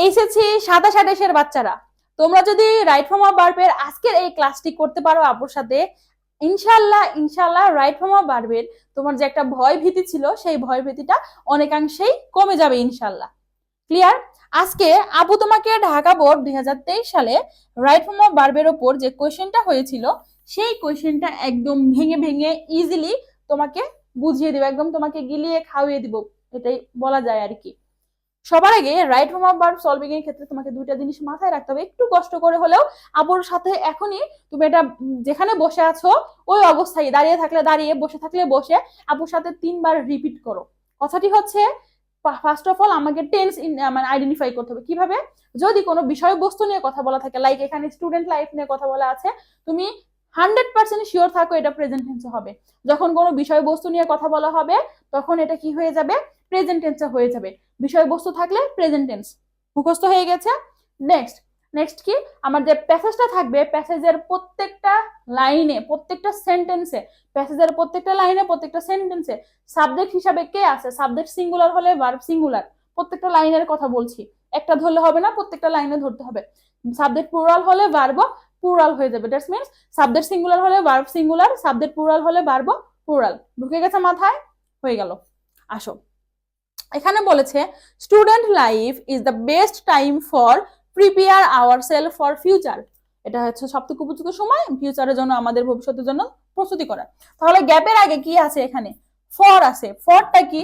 HSC 27 এর বাচ্চারা, তোমরা যদি রাইট ফর্ম অফ ভার্বের আজকের এই ক্লাসটি করতে পারো আপুর সাথে, ইনশাল্লাহ ইনশাল্লাহ রাইট ফর্ম অফ ভার্বের তোমার যে একটা ভয় ভীতি ছিল সেই ভয় ভীতিটা অনেকাংশেই কমে যাবে ইনশাল্লাহ। ক্লিয়ার? আজকে আপু তোমাকে ঢাকা বোর্ড 2023 সালে রাইট ফর্ম অফ ভার্বের ওপর যে কোয়েশ্চেনটা হয়েছিল সেই কোয়েশ্চেনটা একদম ভেঙে ভেঙে ইজিলি তোমাকে বুঝিয়ে দিব, একদম তোমাকে গিলিয়ে খাওয়িয়ে দিব, এটাই বলা যায় আর কি। সবার আগে right form of verb solving এর ক্ষেত্রে তোমাকে দুইটা জিনিস মাথায় রাখতে হবে, একটু কষ্ট করে হলেও আপুর সাথে এখনই তুমি এটা যেখানে বসে আছো ওই অবস্থায় দাঁড়িয়ে থাকলে দাঁড়িয়ে, বসে থাকলে বসে আপুর সাথে 3 বার রিপিট করো। কথাটি হচ্ছে, ফার্স্ট অফ অল আমাকে টেন্স মানে আইডেন্টিফাই করতে হবে। কিভাবে? যদি কোনো বিষয়বস্তু নিয়ে কথা বলা থাকে, লাইক এখানে স্টুডেন্ট লাইফ নিয়ে কথা বলা আছে, তুমি 100% শিওর থাকো এটা প্রেজেন্ট টেন্সে হবে। যখন কোনো বিষয়বস্তু নিয়ে কথা বলা হবে তখন এটা কি হয়ে যাবে? প্রেজেন্ট টেন্সে হয়ে যাবে। বিষয়বস্তু থাকলে প্রেজেন্ট টেন্স মুখস্থ হয়ে গেছে। নেক্সট কি, আমার যে প্যাসেজটা থাকবে, প্যাসেজের প্রত্যেকটা লাইনে, প্রত্যেকটা সেন্টেন্সে, প্যাসেজের প্রত্যেকটা লাইনে, প্রত্যেকটা সেন্টেন্সে সাবজেক্ট হিসাবে কে আছে? সাবজেক্ট সিঙ্গুলার হলে ভার্ব সিঙ্গুলার। প্রত্যেকটা লাইনের কথা বলছি, একটা ধরলে হবে না, প্রত্যেকটা লাইনে ধরতে হবে। সাবজেক্ট প্লুরাল হলে ভার্ব প্লুরাল হয়ে যাবে। দ্যাটস মিন্স সাবজেক্ট সিঙ্গুলার হলে ভার্ব সিঙ্গুলার, সাবজেক্ট প্লুরাল হলে ভার্ব প্লুরাল। ঢুকে গেছে মাথায়? হয়ে গেল। আসো, এখানে বলেছে student life is the best time for prepare ourself for future. এটা হচ্ছে সবথেকে উপযুক্ত সময় ফিউচারের জন্য, আমাদের ভবিষ্যতের জন্য প্রস্তুতি করা। তাহলে গ্যাপের আগে কি আছে? এখানে ফর আছে। ফরটা কি?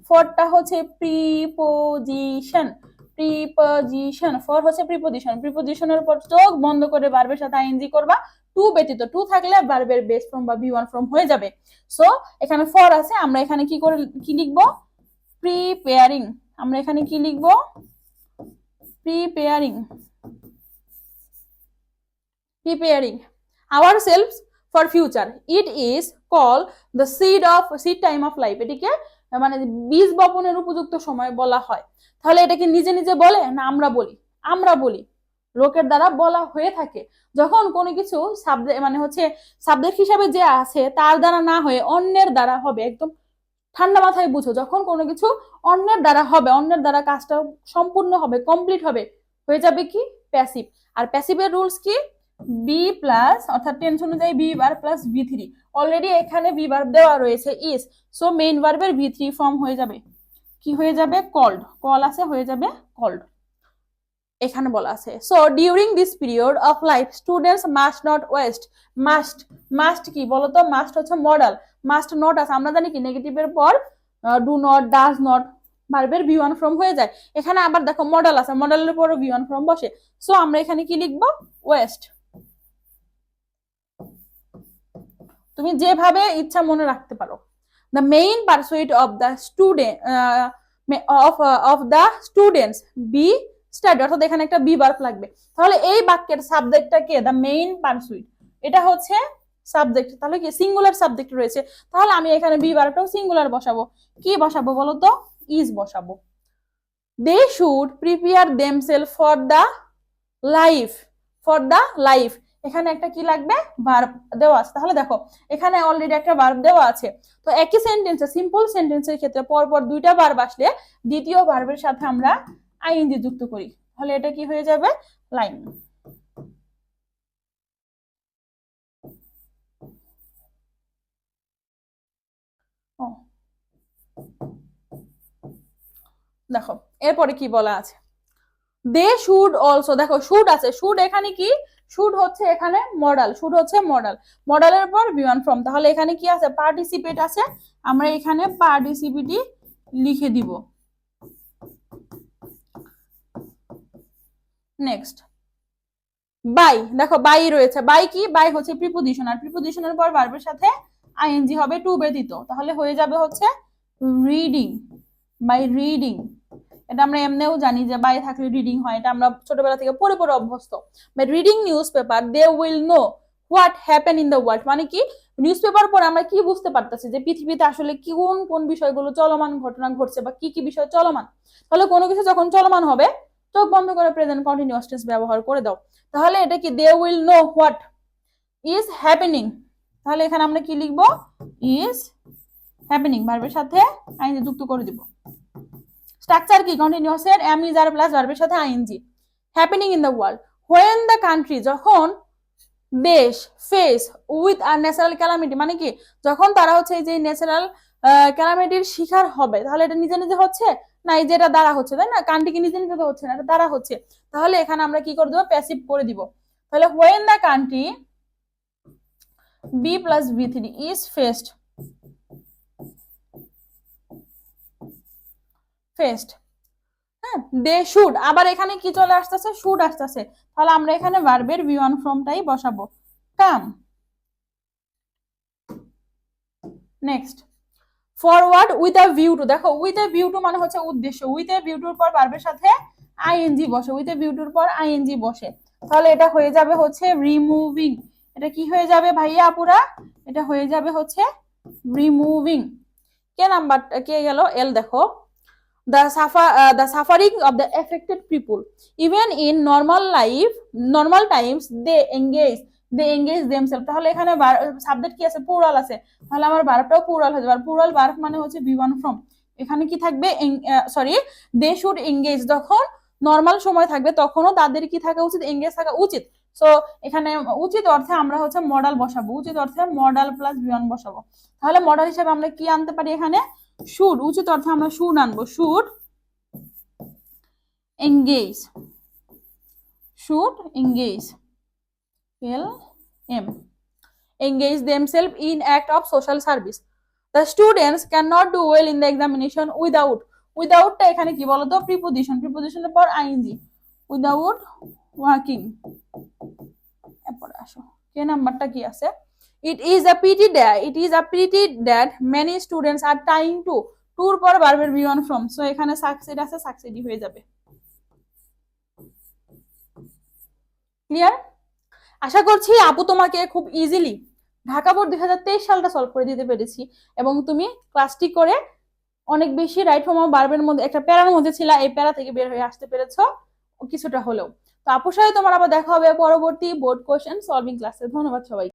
ফরটা হচ্ছে প্রিপোজিশন। প্রিপোজিশন, ফর হচ্ছে প্রিপোজিশন। প্রিপোজিশনের পর চোখ বন্ধ করে ভার্বের সাথে আইএনজি করবা। টু ব্যতীত, টু থাকলে ভার্বের বেস ফর্ম বা বি ওয়ান ফর্ম হয়ে যাবে। সো এখানে ফর আছে, আমরা এখানে কি করে কি লিখবো? প্রিপেয়ারিং। আমরা এখানে কি লিখবো? Preparing. Preparing ourselves for future. It is call the seed time of life. এটিকে মানে বীজ বপনের উপযুক্ত সময় বলা হয়। তাহলে এটা কি নিজে নিজে বলে না আমরা বলি? আমরা বলি, লোকের দ্বারা বলা হয়ে থাকে। যখন কোনো কিছু সাবজেক্ট মানে হচ্ছে সাবজেক্ট হিসাবে যে আছে তার দ্বারা না হয়ে অন্যের দ্বারা হবে, একদম ঠান্ডা মাথায় বুঝো, যখন কোনো কিছু অন্যের দ্বারা হবে, অন্যের দ্বারা কাজটা সম্পূর্ণ হবে, কমপ্লিট হবে, হয়ে যাবে কি? প্যাসিভ। আর প্যাসিভের রুলস কি? বি প্লাস, অর্থাৎ টেন্স অনুযায়ী বি বার প্লাস ভি থ্রি। অলরেডি এখানে বি ভার্ব দেওয়া রয়েছে ইজ, সো মেইন ভার্বের ভি থ্রি ফর্ম হয়ে যাবে কি? হয়ে যাবে কল্ড। কল আছে, হয়ে যাবে কল্ড। এখানে বলা আছে so during this period of life students must not waste. Must কি বলতো? মাস্ট হচ্ছে মডাল, মাস্ট নট আছে। আমরা জানি কি নেগেটিভের পর ডু নট, ডাজ নট ভার্বের ভি ওয়ান ফর্ম হয়ে যায়। এখানে আবার দেখো মডাল আছে, মডালের পর ভি ওয়ান ফর্ম বসে। সো আমরা এখানে কি লিখবো? ওয়েস্ট। তুমি যেভাবে ইচ্ছা মনে রাখতে পারো। The main pursuit of the student of the students be study, অর্থাৎ এখানে একটা বি ভার্ব লাগবে। তাহলে এই বাক্যের সাবজেক্টটা কে? The main pursuit. এটা হচ্ছে সাবজেক্ট, তাহলে কি সিঙ্গুলার সাবজেক্ট রয়েছে। তাহলে আমি এখানে বি ভার্বটাও সিঙ্গুলার বসাবো। কি বসাবো বলো তো? ইজ বসাবো। They should prepare themselves for the life. For the life, এখানে একটা কি লাগবে? ভার্ব দেওয়া আছে। তাহলে দেখো এখানে অলরেডি একটা ভার্ব দেওয়া আছে। তো একই সেন্টেন্সে, সিম্পল সেন্টেন্সের ক্ষেত্রে পরপর দুইটা ভার্ব আসলে দ্বিতীয় ভার্বের সাথে আমরা আইএনজি যুক্ত করি। তাহলে এটা কি হয়ে যাবে? লাইন। দেখো এরপরে কি বলা আছে? দে শুড অলসো, দেখো শুড আছে, শুড এখানে কি? শুড হচ্ছে এখানে মডাল, শুড হচ্ছে মডাল, মডালের পর বি ওয়ান ফর্ম। তাহলে এখানে কি আছে? পার্টিসিপেট আছে, আমরা এখানে পার্টিসিপিটি লিখে দিব। নেক্সট বাই, দেখো বাই রয়েছে। বাই কি? বাই হচ্ছে প্রিপোজিশন, আর প্রিপোজিশনের পর ভার্বের সাথে আইএনজি হবে টু ব্যতীত। তাহলে হয়ে যাবে হচ্ছে রিডিং। বাই রিডিং, এটা আমরা এমনিও জানি যে বাই থাকলে রিডিং হয়, এটা আমরা ছোটবেলা থেকে পড়ে পড়ে অভ্যস্ত। By reading newspaper they will know what happen in the world. মানে কি? নিউজ পেপার পড়ে আমরা কি বুঝতে পারতেছি যে পৃথিবীতে আসলে কোন কোন বিষয়গুলো চলমান, ঘটনা ঘটছে বা কি কি বিষয় চলমান। তাহলে কোনো কিছু যখন চলমান হবে চোখ বন্ধ করে প্রেজেন্ট কন্টিনিউয়াস টেন্স ব্যবহার করে দাও। তাহলে এটা কি? They will know what is happening. তাহলে এখানে আমরা কি লিখবো? ইজ হ্যাপেনিং, ভার্বের সাথে আইনজি যুক্ত করে দিব। স্ট্রাকচার কি কন্টিনিউয়াস এর এম ইজ আর প্লাস ভার্বের সাথে ING. Happening in the world, when the country, যখন দেশ, ফেস উইথ আর ন্যাচারাল ক্যালামিটি, মানে কি যখন তারা হচ্ছে এই যে ন্যাচারাল ক্যালামিটির শিকার হবে, তাহলে এটা নিজে নিজে হচ্ছে না এই যেটা দ্বারা হচ্ছে, তাই না? কান্ট্রি কি নিজে নিজে তো হচ্ছে না, এটা দ্বারা হচ্ছে। তাহলে এখানে আমরা কি করে দেবো, প্যাসিভ করে দিব। তাহলে when the country be plus V three is faced, faced, হ্যাঁ, দে শুড, আবার এখানে কি চলে আসতেছে, শুড আসতেছে, তাহলে আমরা এখানে ভার্বের বি ওয়ান ফর্মটাই বসাবো, come. Next, forward with a view to, দেখো উইথ এ ভিউ টু মানে হচ্ছে উদ্দেশ্য, উইথ এ ভিউ টুর পর ভার্বের সাথে আইএনজি বসে, উইথ এ ভিউ টুর পর আইএনজি বসে, তাহলে এটা হয়ে যাবে হচ্ছে রিমুভিং। এটা কি হয়ে যাবে ভাইয়া আপুরা, এটা হয়ে যাবে হচ্ছে রিমুভিং। কে নাম্বারটা কে গেল, এল দেখো, the suffering of the affected people even in normal life, normal times they engage themselves, তাহলে এখানে সাবজেক্ট কি আছে, প্লুরাল আছে, তাহলে আমার ভার্বটাও প্লুরাল হয়ে যাবে। প্লুরাল ভার্ব মানে হচ্ছে বি ওয়ান ফর্ম, এখানে কি থাকবে, সরি, দে শুড এঙ্গেজ, যখন নর্মাল সময় থাকবে তখনও তাদের কি থাকা উচিত, এঙ্গেজ থাকা উচিত। সো এখানে উচিত অর্থে আমরা হচ্ছে মডাল বসাবো, উচিত অর্থে মডাল প্লাস বি ওয়ান বসাবো। তাহলে মডাল হিসেবে আমরা কি আনতে পারি, এখানে শুড, উচিত অর্থে আমরা শুড আনবো, should engage, should engage, LM, engage themselves in act of social service. The students cannot do well in the examination without, without টা এখানে কি বলতো, প্রিপোজিশন, প্রিপোজিশনের পর আইএনজি, without working। এরপর আসো, কে নাম্বারটা কি আছে, it is a pity that many students are trying to, টুর পর ভার্বের বি ওয়ান ফর্ম, সো এখানে সাকসিড আছে, সাকসিডই হয়ে যাবে। ক্লিয়ার? আশা করছি আপু তোমাকে খুব ইজিলি ঢাকা বোর্ড 2023 সালটা সলভ করে দিতে পেরেছি, এবং তুমি ক্লাসটি করে অনেক বেশি রাইট ফর্ম অফ ভার্বের মধ্যে একটা প্যারার মধ্যে ছিল, এই প্যারা থেকে বের হয়ে আসতে পেরেছো কিছুটা হলেও। তো আপুর সাথে তোমার আবার দেখা হবে পরবর্তী বোর্ড কোশ্চেন সলভিং ক্লাসে। ধন্যবাদ সবাই।